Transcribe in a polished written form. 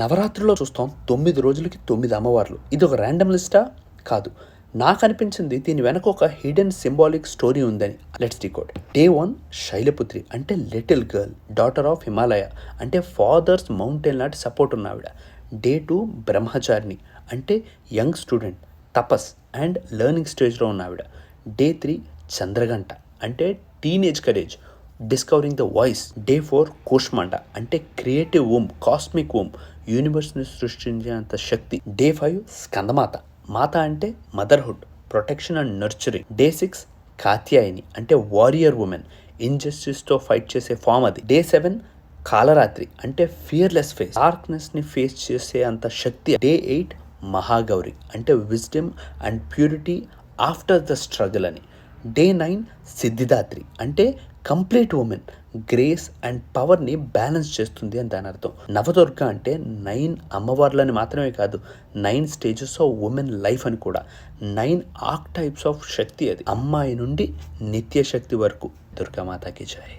నవరాత్రిలో చూస్తాం 9 రోజులకి 9 అమ్మవార్లు. ఇది ఒక ర్యాండమ్ లిస్టా? కాదు. నాకు అనిపించింది దీని వెనక ఒక హిడెన్ సింబాలిక్ స్టోరీ ఉందని. Let's decode. డే 1 శైలపుత్రి అంటే little girl, daughter of Himalaya అంటే ఫాదర్స్ మౌంటైన్ లాంటి సపోర్ట్ ఉన్న ఆవిడ. డే 2 బ్రహ్మచారిణి అంటే young student, Tapas and learning స్టేజ్లో ఉన్న ఆవిడ. డే 3 చంద్రగంట అంటే teenage courage, discovering the voice. Day 4 కూష్మండ అంటే క్రియేటివ్ వూమ్, కాస్మిక్ వూమ్, యూనివర్స్ని సృష్టించేంత శక్తి. డే 5 స్కందమాత, మాత అంటే motherhood, protection and nurturing. Day 6 Katyayani అంటే వారియర్ ఉమెన్, ఇంజస్టిస్తో ఫైట్ చేసే ఫామ్ అది. డే 7 కాలరాత్రి అంటే ఫియర్లెస్ ఫేస్, డార్క్నెస్ని ఫేస్ చేసే అంత శక్తి. డే 8 మహాగౌరి అంటే wisdom and purity after the struggle అని. డే 9 సిద్ధిదాత్రి అంటే కంప్లీట్ ఉమెన్, గ్రేస్ అండ్ పవర్ని బ్యాలెన్స్ చేస్తుంది అని దాని అర్థం. నవదుర్గ అంటే 9 అమ్మవార్లని మాత్రమే కాదు, 9 స్టేజెస్ ఆఫ్ ఉమెన్ లైఫ్ అని కూడా. 9 ఆర్క్ టైప్స్ ఆఫ్ శక్తి అది. అమ్మాయి నుండి నిత్య శక్తి వరకు. దుర్గామాతకి జై.